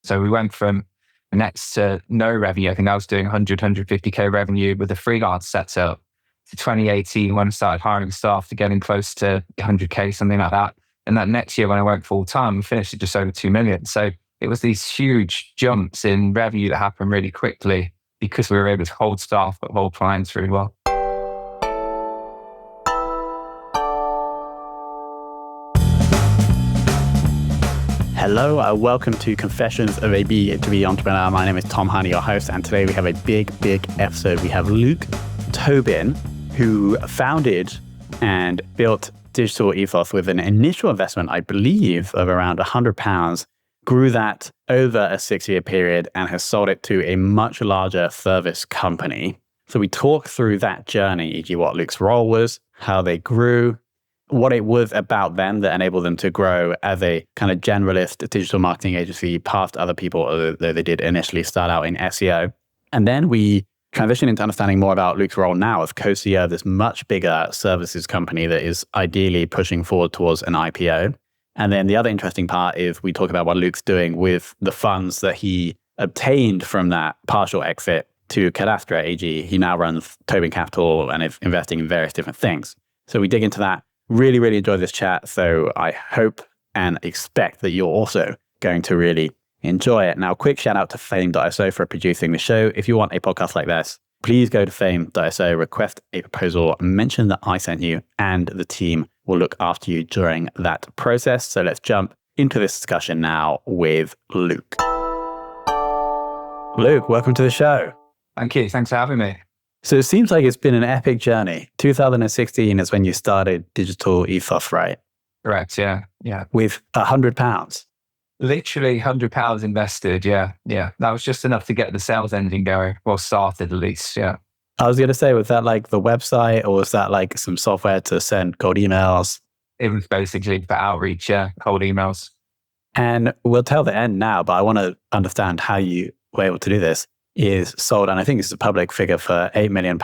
So we went from next to no revenue. I think I was doing 150K revenue with a freelance setup to 2018 when I started hiring staff to getting close to 100K, something like that. And that next year when I went full time, we finished at just over 2 million. So it was these huge jumps in revenue that happened really quickly because we were able to hold staff but hold clients really well. Hello, welcome to Confessions of a B2B Entrepreneur. My name is Tom Honey, your host, and today we have a big episode. We have Luke Tobin, who founded and built Digital Ethos with an initial investment, I believe, of around £100, grew that over a 6-year period and has sold it to a much larger service company. So we talk through that journey, e.g. what Luke's role was, how they grew, what it was about them that enabled them to grow as a kind of generalist digital marketing agency past other people, although they did initially start out in SEO. And then we transition into understanding more about Luke's role now as co-CEO of this much bigger services company that is ideally pushing forward towards an IPO. And then the other interesting part is we talk about what Luke's doing with the funds that he obtained from that partial exit to Cadastra AG. He now runs Tobin Capital and is investing in various different things. So we dig into that. Really enjoyed this chat. So I hope and expect that you're also going to really enjoy it. Now, quick shout out to Fame.so for producing the show. If you want a podcast like this, please go to Fame.so, request a proposal, mention that I sent you, and the team will look after you during that process. So let's jump into this discussion now with Luke. Luke, welcome to the show. Thank you. Thanks for having me. So it seems like it's been an epic journey. 2016 is when you started Digital Ethos, right? Correct. Yeah. With £100. Literally £100 invested. Yeah. That was just enough to get the sales engine going. Well, started at least. Yeah. I was going to say, was that like the website or was that like some software to send cold emails? It was basically for outreach. Yeah. Cold emails. And we'll tell the end now, but I want to understand how you were able to do this. Is sold, and I think it's a public figure, for £8 million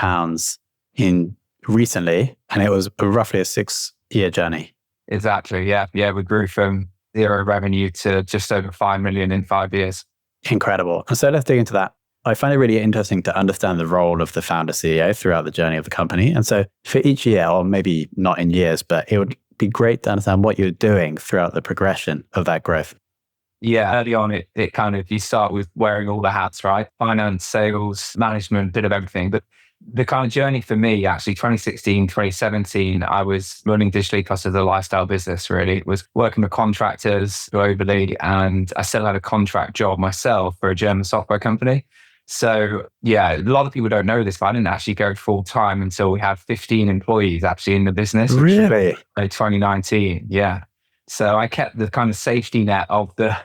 in recently, and it was roughly a 6-year journey. Exactly. Yeah. We grew from 0 revenue to just over 5 million in 5 years. Incredible. And so let's dig into that. I find it really interesting to understand the role of the founder CEO throughout the journey of the company. And so for each year, or maybe not in years, but it would be great to understand what you're doing throughout the progression of that growth. Yeah, early on, it kind of, you start with wearing all the hats, right? Finance, sales, management, bit of everything. But the kind of journey for me, actually, 2016, 2017, I was running Digital Ethos as a lifestyle business, really. It was working with contractors globally, and I still had a contract job myself for a German software company. So yeah, a lot of people don't know this, but I didn't actually go full time until we had 15 employees actually in the business. Really? In 2019, yeah. So I kept the kind of safety net of the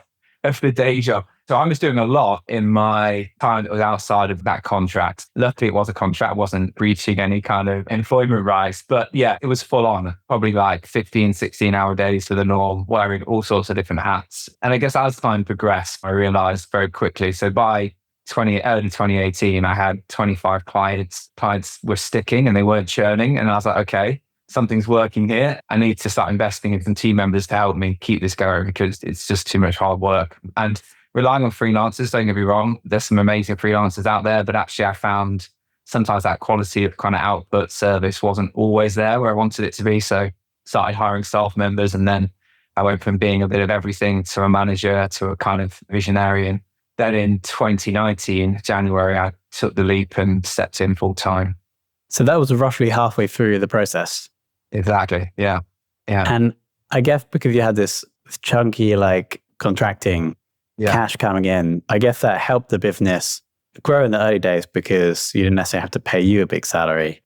day job. So I was doing a lot in my time that was outside of that contract. Luckily, it was a contract. I wasn't breaching any kind of employment rights. But yeah, it was full on, probably like 15, 16-hour days for the norm, wearing all sorts of different hats. And I guess as time progressed, I realized very quickly. So by early 2018, I had 25 clients. Clients were sticking and they weren't churning. And I was like, okay, something's working here. I need to start investing in some team members to help me keep this going because it's just too much hard work. And relying on freelancers, don't get me wrong, there's some amazing freelancers out there, but actually I found sometimes that quality of kind of output service wasn't always there where I wanted it to be. So started hiring staff members, and then I went from being a bit of everything to a manager to a kind of visionary. And then in 2019, January, I took the leap and stepped in full time. So that was roughly halfway through the process. Exactly. Yeah. And I guess because you had this chunky, like contracting cash coming in, I guess that helped the business grow in the early days because you didn't necessarily have to pay you a big salary.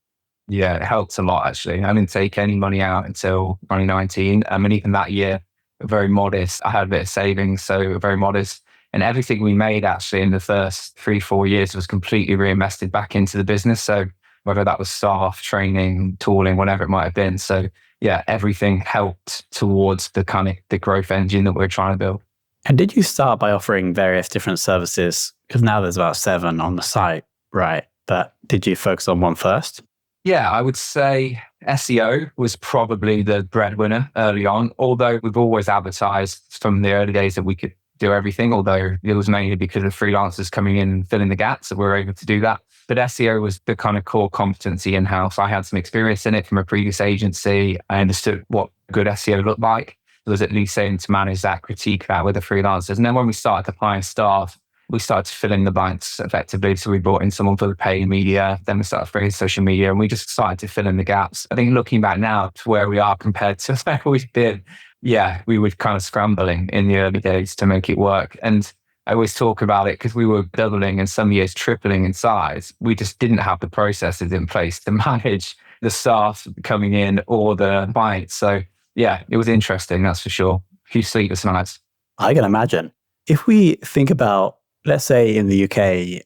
Yeah, it helped a lot, actually. I didn't take any money out until 2019. And even that year, very modest. I had a bit of savings, so very modest. And everything we made actually in the first 3-4 years was completely reinvested back into the business. So whether that was staff, training, tooling, whatever it might have been. So yeah, everything helped towards the kind of the growth engine that we're trying to build. And did you start by offering various different services? Because now there's about 7 on the site, right? But did you focus on one first? Yeah, I would say SEO was probably the breadwinner early on, although we've always advertised from the early days that we could do everything, although it was mainly because of freelancers coming in and filling the gaps that we were able to do that. But SEO was the kind of core competency in-house. I had some experience in it from a previous agency. I understood what good SEO looked like. There was at least saying to manage that, critique that with the freelancers. And then when we started to hire staff, we started to fill in the blanks effectively. So we brought in someone for the paid media, then we started for social media, and we just started to fill in the gaps. I think looking back now to where we are compared to where we've been, yeah, we were kind of scrambling in the early days to make it work. And I always talk about it because we were doubling and some years tripling in size. We just didn't have the processes in place to manage the staff coming in or the clients. So yeah, it was interesting, that's for sure. A few sleepless nights. I can imagine. If we think about, let's say in the UK,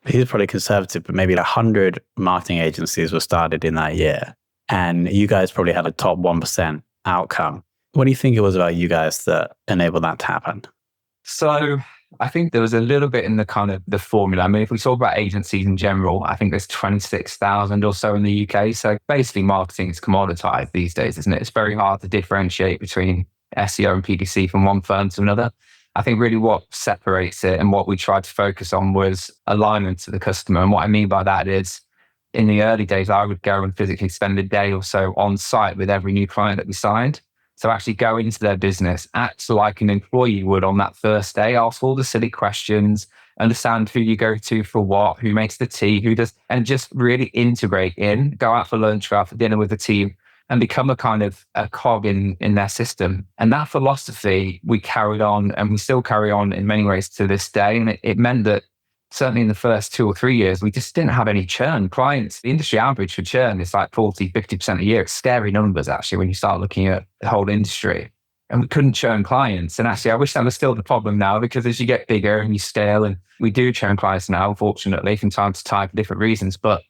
he's probably conservative, but maybe 100 marketing agencies were started in that year. And you guys probably had a top 1% outcome. What do you think it was about you guys that enabled that to happen? So I think there was a little bit in the kind of the formula. I mean, if we talk about agencies in general, I think there's 26,000 or so in the UK. So basically marketing is commoditized these days, isn't it? It's very hard to differentiate between SEO and PPC from one firm to another. I think really what separates it and what we tried to focus on was alignment to the customer. And what I mean by that is in the early days, I would go and physically spend a day or so on site with every new client that we signed. So actually go into their business, act like an employee would on that first day, ask all the silly questions, understand who you go to for what, who makes the tea, who does, and just really integrate in, go out for lunch, go out for dinner with the team and become a kind of a cog in their system. And that philosophy we carried on and we still carry on in many ways to this day. And it meant that certainly in the first 2 or 3 years, we just didn't have any churn. Clients, the industry average for churn is like 40, 50% a year. It's scary numbers, actually, when you start looking at the whole industry. And we couldn't churn clients. And actually, I wish that was still the problem now, because as you get bigger and you scale, and we do churn clients now, unfortunately, from time to time for different reasons. But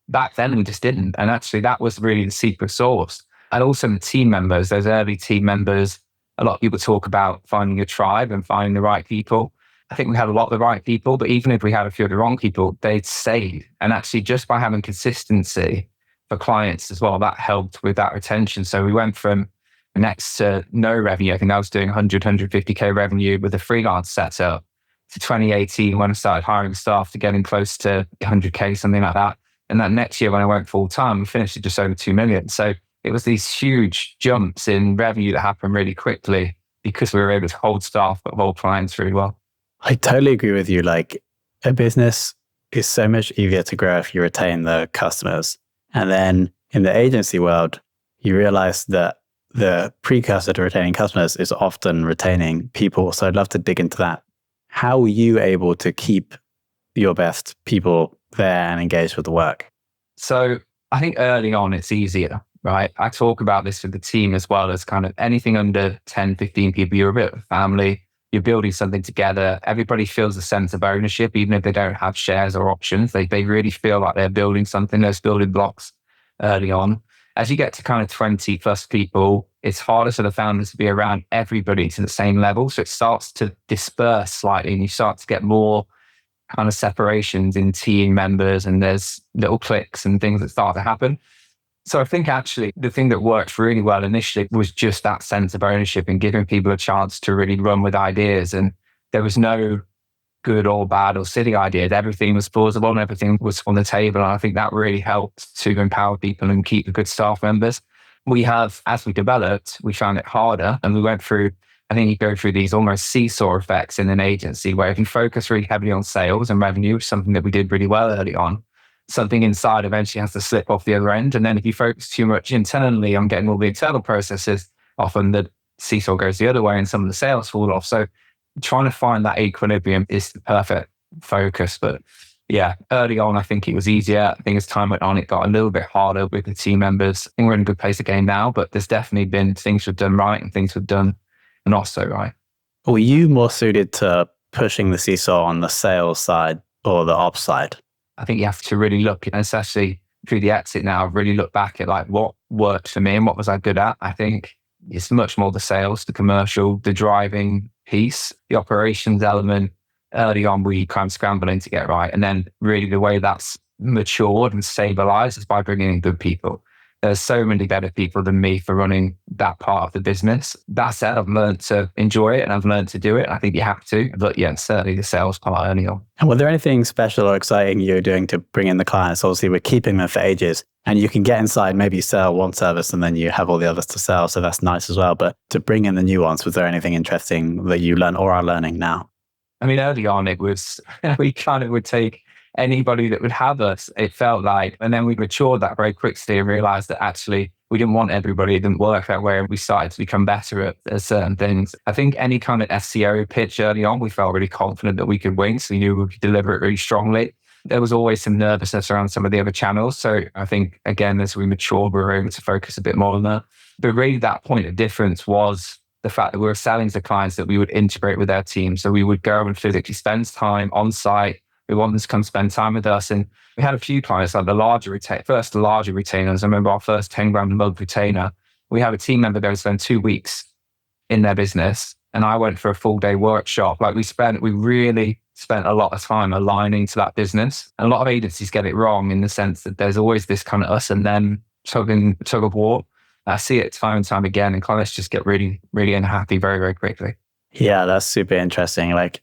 back then, we just didn't. And actually, that was really the secret sauce. And also the team members, those early team members, a lot of people talk about finding a tribe and finding the right people. I think we had a lot of the right people, but even if we had a few of the wrong people, they'd stayed. And actually, just by having consistency for clients as well, that helped with that retention. So we went from next to no revenue. I think I was doing 100, 150K revenue with a freelance setup to 2018 when I started hiring staff to getting close to 100K, something like that. And that next year when I went full time, we finished at just over 2 million. So it was these huge jumps in revenue that happened really quickly because we were able to hold staff, but hold clients really well. I totally agree with you. Like, a business is so much easier to grow if you retain the customers. And then in the agency world, you realize that the precursor to retaining customers is often retaining people. So I'd love to dig into that. How were you able to keep your best people there and engaged with the work? So I think early on, it's easier, right? I talk about this with the team as well, as kind of anything under 10, 15 people, you're a bit of a family. You're building something together. Everybody feels a sense of ownership, even if they don't have shares or options. They really feel like they're building something, those building blocks early on. As you get to kind of 20 plus people, it's harder for the founders to be around everybody to the same level. So it starts to disperse slightly and you start to get more kind of separations in team members, and there's little cliques and things that start to happen. So I think actually the thing that worked really well initially was just that sense of ownership and giving people a chance to really run with ideas. And there was no good or bad or silly ideas. Everything was plausible and everything was on the table. And I think that really helped to empower people and keep the good staff members. We have, as we developed, we found it harder, and we went through, I think you go through these almost seesaw effects in an agency where if you focus really heavily on sales and revenue, which is something that we did really well early on, something inside eventually has to slip off the other end. And then if you focus too much internally on getting all the internal processes, often the seesaw goes the other way and some of the sales fall off. So trying to find that equilibrium is the perfect focus. But yeah, early on, I think it was easier. I think as time went on, it got a little bit harder with the team members. I think we're in a good place again now, but there's definitely been things we've done right and things we've done not so right. Were you more suited to pushing the seesaw on the sales side or the ops side? I think you have to really look, and especially through the exit now, really look back at like what worked for me and what was I good at. I think it's much more the sales, the commercial, the driving piece, the operations element. Early on, we kind of scrambling to get right. And then really the way that's matured and stabilized is by bringing in good people. There's so many better people than me for running that part of the business. That said, I've learned to enjoy it and I've learned to do it. I think you have to, but yeah, certainly the sales part early on. And were there anything special or exciting you're doing to bring in the clients? Obviously, we're keeping them for ages and you can get inside, maybe sell one service and then you have all the others to sell. So that's nice as well. But to bring in the new ones, was there anything interesting that you learned or are learning now? I mean, early on, it was, we kind of would take anybody that would have us, it felt like, and then we matured that very quickly and realized that actually we didn't want everybody, it didn't work that way. And we started to become better at certain things. I think any kind of SEO pitch early on, we felt really confident that we could win. So we knew we could deliver it really strongly. There was always some nervousness around some of the other channels. So I think, again, as we matured, we were able to focus a bit more on that. But really that point of difference was the fact that we were selling to clients that we would integrate with their team. So we would go and physically spend time on site. We want them to come spend time with us. And we had a few clients, like the larger retainers. I remember our first 10 grand a month retainer. We had a team member go and spend 2 weeks in their business. And I went for a full day workshop. Like we really spent a lot of time aligning to that business. And a lot of agencies get it wrong in the sense that there's always this kind of us and them tug of war. I see it time and time again, and clients just get really, really unhappy very, very quickly. Yeah, that's super interesting. Like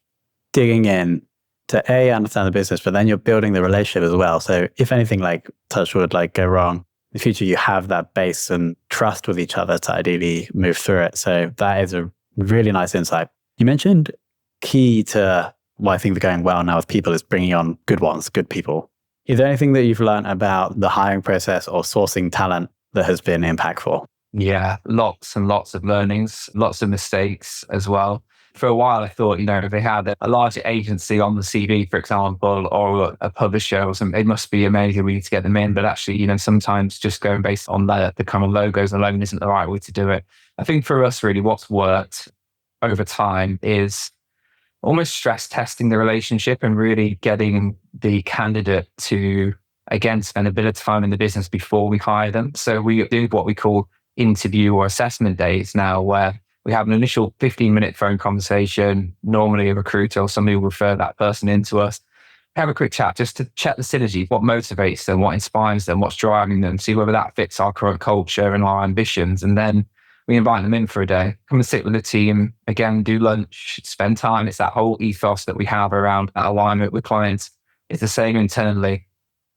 digging in to understand the business, but then you're building the relationship as well. So if anything like touch wood, like go wrong, in the future, you have that base and trust with each other to ideally move through it. So that is a really nice insight. You mentioned key to why things are going well now with people is bringing on good ones, good people. Is there anything that you've learned about the hiring process or sourcing talent that has been impactful? Yeah, lots and lots of learnings, lots of mistakes as well. For a while, I thought, if they had a larger agency on the CV, for example, or a publisher or something, it must be amazing. We need to get them in. But actually, sometimes just going based on the kind of logos alone isn't the right way to do it. I think for us, really, what's worked over time is almost stress testing the relationship and really getting the candidate to, again, spend a bit of time in the business before we hire them. So we do what we call interview or assessment days now, where we have an initial 15-minute phone conversation. Normally a recruiter or somebody will refer that person into us. Have a quick chat just to check the synergy, what motivates them, what inspires them, what's driving them, see whether that fits our current culture and our ambitions. And then we invite them in for a day, come and sit with the team, again, do lunch, spend time. It's that whole ethos that we have around that alignment with clients. It's the same internally.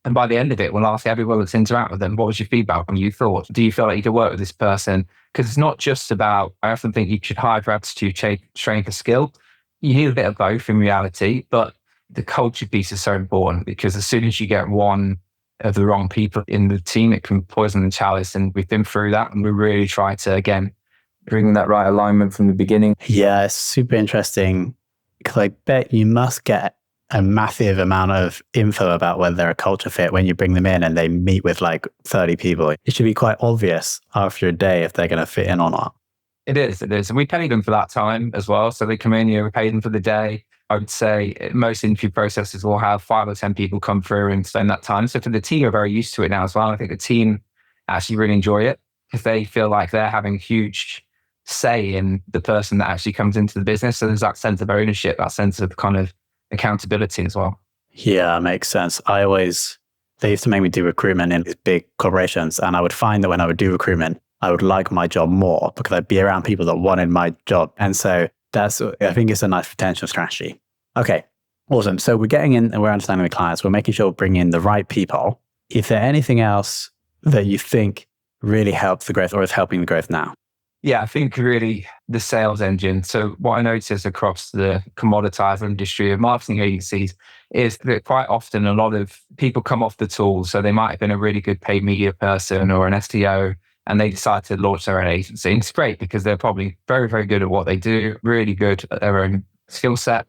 And by the end of it, we'll ask everyone that's interacted with them, what was your feedback? What you thought? Do you feel like you could work with this person? Because it's not just about, I often think you should hire for aptitude, train for skill. You need a bit of both in reality, but the culture piece is so important because as soon as you get one of the wrong people in the team, it can poison the chalice. And we've been through that and we really try to, again, bring that right alignment from the beginning. Yeah, it's super interesting because I bet you must get a massive amount of info about whether they're a culture fit when you bring them in and they meet with like 30 people. It should be quite obvious after a day if they're going to fit in or not. It is. And we pay them for that time as well. So they come in, we pay them for the day. I would say most interview processes will have 5 or 10 people come through and spend that time. So for the team, are very used to it now as well. I think the team actually really enjoy it because they feel like they're having huge say in the person that actually comes into the business. So there's that sense of ownership, that sense of kind of accountability as well. Yeah, makes sense. They used to make me do recruitment in these big corporations. And I would find that when I would do recruitment, I would like my job more because I'd be around people that wanted my job. And so I think it's a nice retention strategy. Okay, awesome. So we're getting in and we're understanding the clients. We're making sure we're bringing in the right people. Is there anything else that you think really helps the growth or is helping the growth now? Yeah, I think really the sales engine. So what I notice across the commoditized industry of marketing agencies is that quite often a lot of people come off the tools. So they might have been a really good paid media person or an STO, and they decide to launch their own agency. And it's great because they're probably very, very good at what they do, really good at their own skill set.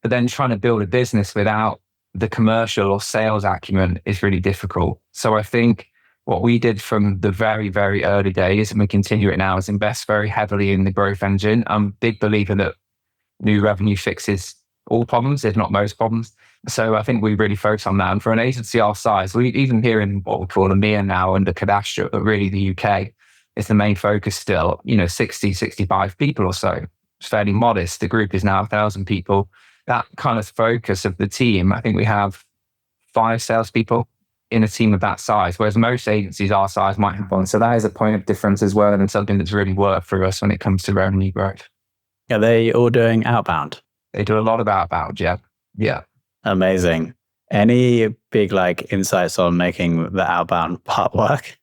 But then trying to build a business without the commercial or sales acumen is really difficult. So I think what we did from the very, very early days, and we continue it now, is invest very heavily in the growth engine. I'm a big believer that new revenue fixes all problems, if not most problems. So I think we really focus on that. And for an agency our size, we even here in what we call EMEA now under Cadastra, but really the UK is the main focus still, 60, 65 people or so. It's fairly modest. The group is now 1,000 people. That kind of focus of the team, I think we have 5 salespeople in a team of that size, whereas most agencies our size might have one. So that is a point of difference as well, and something that's really worked for us when it comes to revenue growth. Are they all doing outbound? They do a lot of outbound, yeah. Yeah. Amazing. Any big insights on making the outbound part work?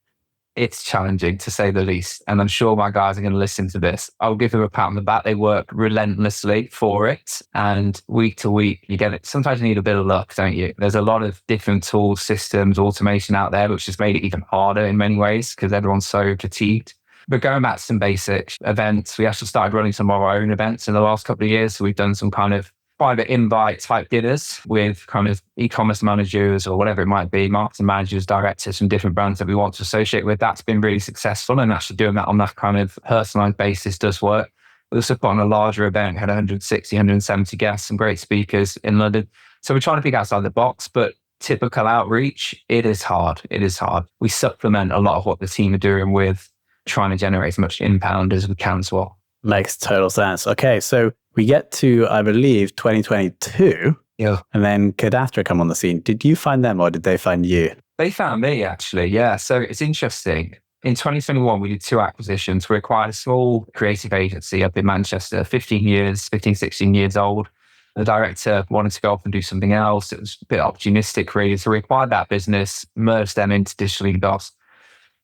It's challenging to say the least. And I'm sure my guys are going to listen to this. I'll give them a pat on the back. They work relentlessly for it. And week to week, you get it. Sometimes you need a bit of luck, don't you? There's a lot of different tools, systems, automation out there, which has made it even harder in many ways because everyone's so fatigued. But going back to some basic events, we actually started running some of our own events in the last couple of years. So we've done some kind of private invite type dinners with kind of e-commerce managers or whatever it might be, marketing managers, directors from different brands that we want to associate with. That's been really successful, and actually doing that on that kind of personalized basis does work. We also put on a larger event, had 160, 170 guests, some great speakers in London. So we're trying to think outside the box, but typical outreach, it is hard. It is hard. We supplement a lot of what the team are doing with trying to generate as much inbound as we can as well. Makes total sense. Okay, so we get to, I believe, 2022. Yeah. And then Cadastra come on the scene. Did you find them or did they find you? They found me, actually. Yeah. So it's interesting. In 2021, we did 2 acquisitions. We acquired a small creative agency up in Manchester, 15, 16 years old. The director wanted to go off and do something else. It was a bit opportunistic, really. So we acquired that business, merged them into Digital Egos.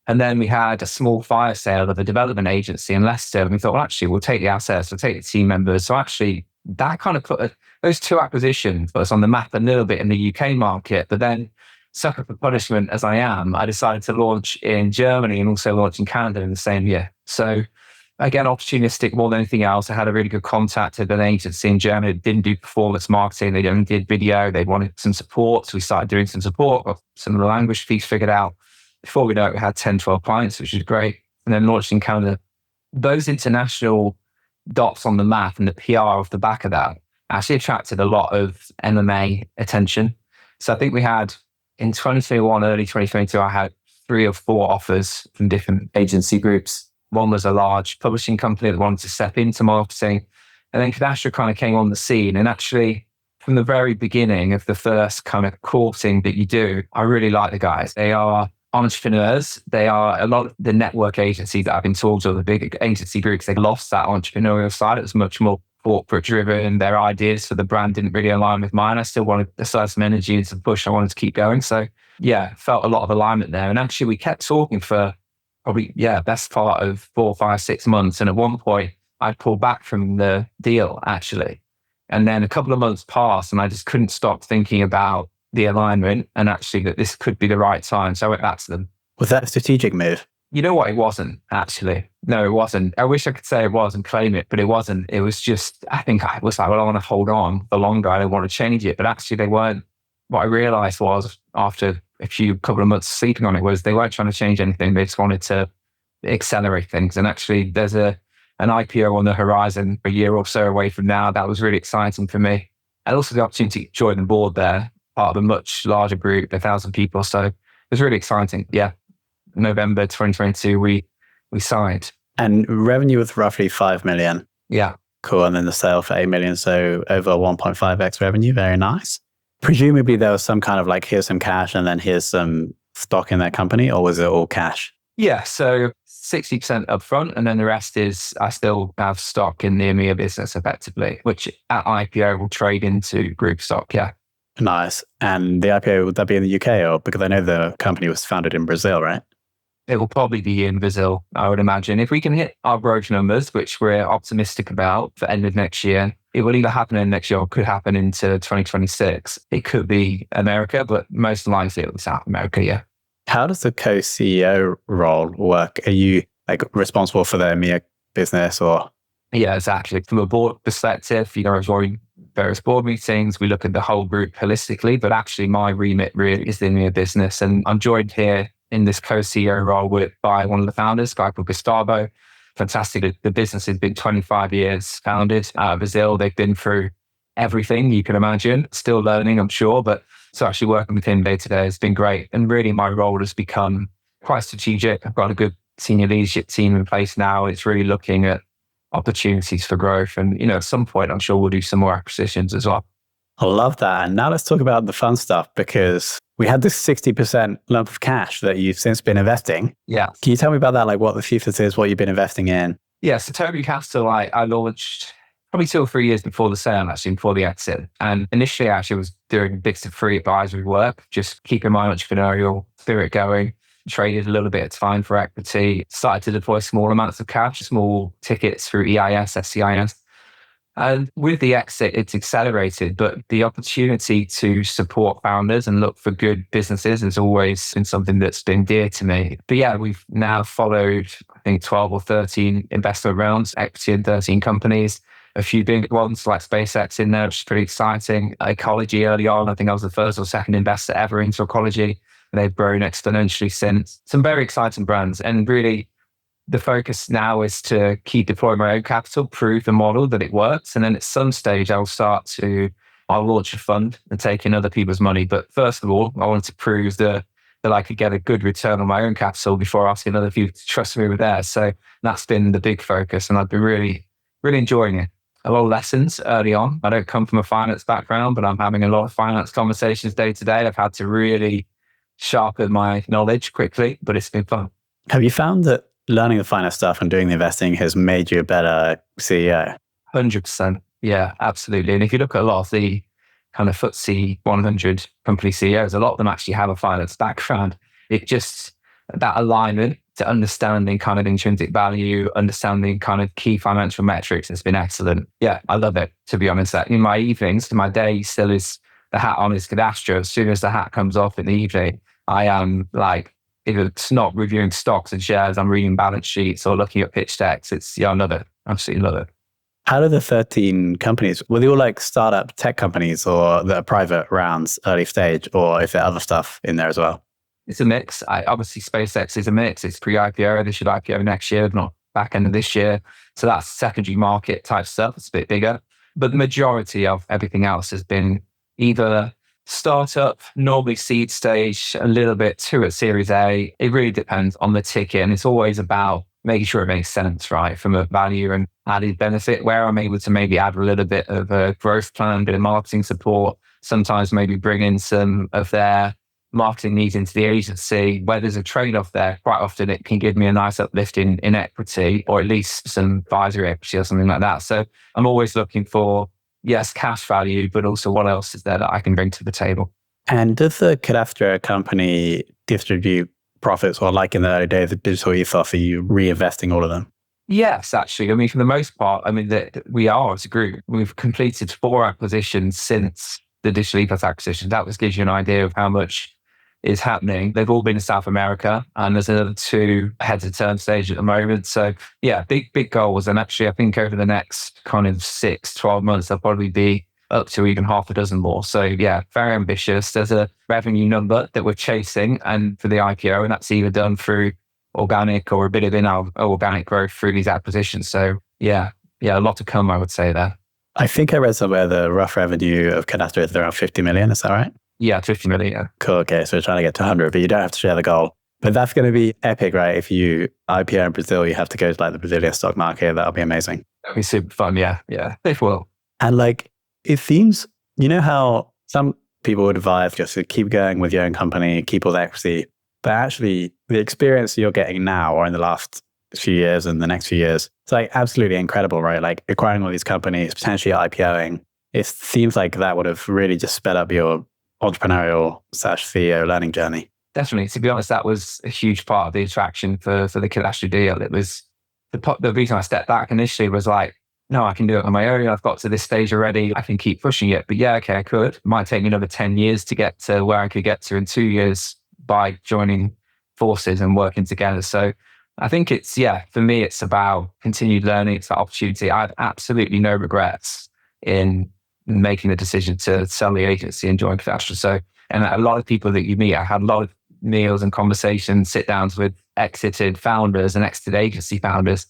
And then we had a small fire sale of a development agency in Leicester. And we thought, well, actually, we'll take the assets, we'll take the team members. So actually, that kind of put those 2 acquisitions put us on the map a little bit in the UK market. But then, sucker for punishment as I am, I decided to launch in Germany and also launch in Canada in the same year. So again, opportunistic more than anything else. I had a really good contact at an agency in Germany that didn't do performance marketing. They only did video. They wanted some support. So we started doing some support, got some of the language piece figured out. Before we know it, we had 10, 12 clients, which is great. And then launched in Canada. Those international dots on the map and the PR off the back of that actually attracted a lot of MMA attention. So I think we had, in 2021, early 2022, I had 3 or 4 offers from different agency groups. One was a large publishing company that wanted to step into marketing. And then Cadastra kind of came on the scene. And actually, from the very beginning of the first kind of courting that you do, I really like the guys. They are entrepreneurs. They are a lot of the network agencies that I've been talking to, the big agency groups, they lost that entrepreneurial side. It was much more corporate driven. Their ideas for the brand didn't really align with mine. I still wanted to start some energy and some push. I wanted to keep going. So yeah, felt a lot of alignment there. And actually we kept talking for probably, best part of 4, 5, 6 months. And at one point I pulled back from the deal actually. And then a couple of months passed and I just couldn't stop thinking about the alignment and actually that this could be the right time. So I went back to them. Was that a strategic move? You know what? It wasn't actually. No, it wasn't. I wish I could say it was and claim it, but it wasn't. It was just, I think I was like, well, I want to hold on for longer. I don't want to change it. But actually they weren't. What I realized was after a couple of months sleeping on it was they weren't trying to change anything. They just wanted to accelerate things. And actually there's an IPO on the horizon a year or so away from now. That was really exciting for me. And also the opportunity to join the board there, part of a much larger group, 1,000 people. So it was really exciting. Yeah. November 2022, we signed. And revenue was roughly 5 million. Yeah. Cool. And then the sale for 8 million. So over 1.5x revenue. Very nice. Presumably there was some kind of here's some cash and then here's some stock in that company, or was it all cash? Yeah. So 60% upfront. And then the rest is I still have stock in the EMEA business effectively, which at IPO will trade into group stock. Yeah. Nice. And the IPO, would that be in the UK or because I know the company was founded in Brazil, right? It will probably be in Brazil, I would imagine. If we can hit our growth numbers, which we're optimistic about for end of next year, it will either happen in next year or could happen into 2026. It could be America, but most likely it will be South America, yeah. How does the co-CEO role work? Are you responsible for the EMEA business or? Yeah, exactly. From a board perspective, I join various board meetings. We look at the whole group holistically, but actually my remit really is the EMEA business. And I'm joined here in this co-CEO role by one of the founders, a guy called Gustavo. Fantastic. The business has been 25 years founded out of Brazil. They've been through everything you can imagine, still learning, I'm sure. But so actually working with him day to day has been great. And really my role has become quite strategic. I've got a good senior leadership team in place now. It's really looking at opportunities for growth. And, at some point, I'm sure we'll do some more acquisitions as well. I love that. And now let's talk about the fun stuff, because we had this 60% lump of cash that you've since been investing. Yeah. Can you tell me about that? Like what the thesis is, what you've been investing in? Yeah. So Tobin Capital, I launched probably 2 or 3 years before the sale, actually, before the exit. And initially, actually, I was doing bits of free advisory work, just keeping my entrepreneurial spirit going. Traded a little bit of time for equity, started to deploy small amounts of cash, small tickets through EIS, SCIS. And with the exit, it's accelerated, but the opportunity to support founders and look for good businesses has always been something that's been dear to me. But yeah, we've now followed, I think, 12 or 13 investment rounds, equity in 13 companies, a few big ones like SpaceX in there, which is pretty exciting. Ecology early on, I think I was the first or second investor ever into Ecology. They've grown exponentially since. Some very exciting brands, and really, the focus now is to keep deploying my own capital, prove the model that it works. And then at some stage, I'll launch a fund and take in other people's money. But first of all, I want to prove that I could get a good return on my own capital before asking other people to trust me with theirs. So that's been the big focus. And I've been really, really enjoying it. A lot of lessons early on. I don't come from a finance background, but I'm having a lot of finance conversations day to day. I've had to really sharpen my knowledge quickly, but it's been fun. Have you found that learning the finance stuff and doing the investing has made you a better CEO? 100%. Yeah, absolutely. And if you look at a lot of the kind of FTSE 100 company CEOs, a lot of them actually have a finance background. It just, that alignment to understanding kind of intrinsic value, understanding kind of key financial metrics has been excellent. Yeah, I love it, to be honest. In my evenings, my day still is the hat on is cadastro. As soon as the hat comes off in the evening, I am like, if it's not reviewing stocks and shares, I'm reading balance sheets or looking at pitch decks. I love it. Absolutely love it. Out of the 13 companies, were they all like startup tech companies or the private rounds, early stage, or is there other stuff in there as well? It's a mix. Obviously, SpaceX is a mix. It's pre-IPO. They should IPO next year, if not back end of this year. So that's secondary market type stuff. It's a bit bigger. But the majority of everything else has been either startup, normally seed stage, a little bit to a Series A. It really depends on the ticket. And it's always about making sure it makes sense, right? From a value and added benefit, where I'm able to maybe add a little bit of a growth plan, bit of marketing support, sometimes maybe bring in some of their marketing needs into the agency, where there's a trade-off there. Quite often it can give me a nice uplift in equity, or at least some advisory equity or something like that. So I'm always looking for, yes, cash value, but also what else is there that I can bring to the table. And does the cadastro company distribute profits, or like in the early days of digital ethos, are you reinvesting all of them? Yes, actually. I mean, for the most part, I mean, we are as a group. We've completed 4 acquisitions since the digital ethos acquisition. That gives you an idea of how much is happening. They've all been in South America, and there's another 2 heads of term stage at the moment. So yeah, big goals. And actually, I think over the next kind of 12 months, there'll probably be up to even half a dozen more. So yeah, very ambitious. There's a revenue number that we're chasing and for the IPO, and that's either done through organic or a bit of inorganic growth through these acquisitions. So yeah, a lot to come, I would say there. I think I read somewhere the rough revenue of cadastro is around 50 million. Is that right? Yeah, 50 million. Yeah. Cool. Okay. So we're trying to get to 100, but you don't have to share the goal. But that's going to be epic, right? If you IPO in Brazil, you have to go to like the Brazilian stock market. That'll be amazing. That'll be super fun. Yeah. It will. And like, it seems, you know how some people would advise just to keep going with your own company, keep all the equity, but actually the experience you're getting now or in the last few years and the next few years, it's like absolutely incredible, right? Like acquiring all these companies, potentially IPOing. It seems like that would have really just sped up your entrepreneurial / CEO learning journey. Definitely. To be honest, that was a huge part of the attraction for the cadastro deal. It was the reason I stepped back initially was like, no, I can do it on my own. I've got to this stage already. I can keep pushing it. But yeah, okay, I could. It might take me another 10 years to get to where I could get to in 2 years by joining forces and working together. So I think for me, it's about continued learning. It's that opportunity. I have absolutely no regrets in making the decision to sell the agency and join cadastro. So, and a lot of people that you meet, I had a lot of meals and conversations, sit downs with exited founders and exited agency founders.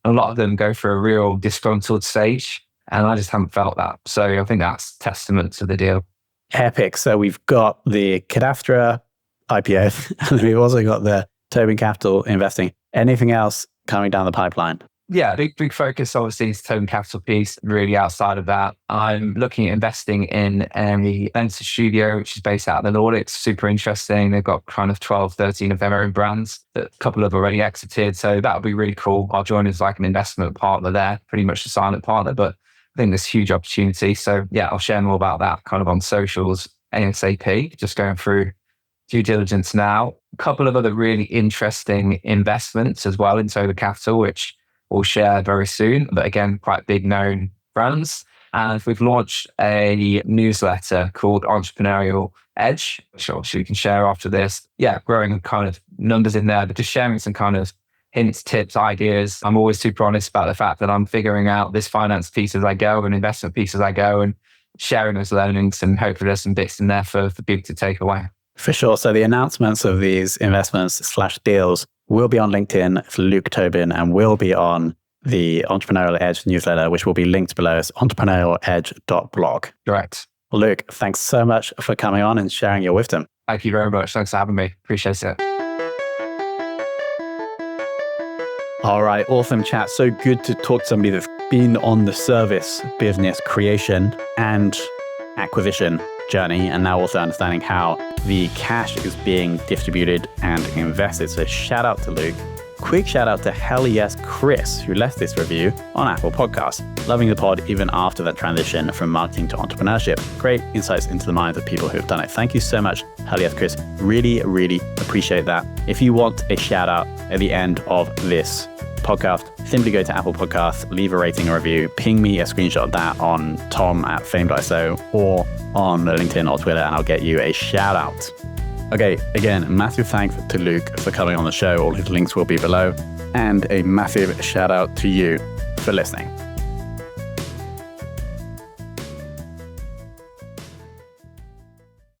A lot of them go for a real disgruntled stage, and I just haven't felt that. So I think that's testament to the deal. Epic. So we've got the cadastro IPO, and we've also got the Tobin Capital investing. Anything else coming down the pipeline? Yeah, big focus obviously is Tobin Capital piece. Really outside of that, I'm looking at investing in a venture studio, which is based out of the Nordics. Super interesting. They've got kind of 12, 13 of their own brands that a couple have already exited. So that would be really cool. I'll join as like an investment partner there, pretty much a silent partner, but I think there's huge opportunity. So yeah, I'll share more about that kind of on socials ASAP, just going through due diligence now. A couple of other really interesting investments as well in Tobin Capital, which we'll share very soon, but again, quite big known brands. And we've launched a newsletter called Entrepreneurial Edge, which obviously we can share after this. Yeah, growing kind of numbers in there, but just sharing some kind of hints, tips, ideas. I'm always super honest about the fact that I'm figuring out this finance piece as I go and investment piece as I go and sharing those learnings, and hopefully there's some bits in there for people to take away. For sure. So the announcements of these investments/deals will be on LinkedIn for Luke Tobin and will be on the Entrepreneurial Edge newsletter, which will be linked below. It's entrepreneurialedge.blog. Correct. Luke, thanks so much for coming on and sharing your wisdom. Thank you very much. Thanks for having me. Appreciate it. All right, awesome chat. So good to talk to somebody that's been on the service business creation and acquisition journey, and now also understanding how the cash is being distributed and invested. So shout out to Luke. Quick shout out to Hell Yes Chris, who left this review on Apple Podcasts. Loving the pod even after that transition from marketing to entrepreneurship. Great insights into the minds of people who have done it. Thank you so much, Hell Yes Chris. Really, really appreciate that. If you want a shout out at the end of this podcast, simply go to Apple Podcasts, leave a rating or review, ping me a screenshot of that on tom@fame.so or on LinkedIn or Twitter, and I'll get you a shout out. Okay, again, massive thanks to Luke for coming on the show. All his links will be below. And a massive shout out to you for listening.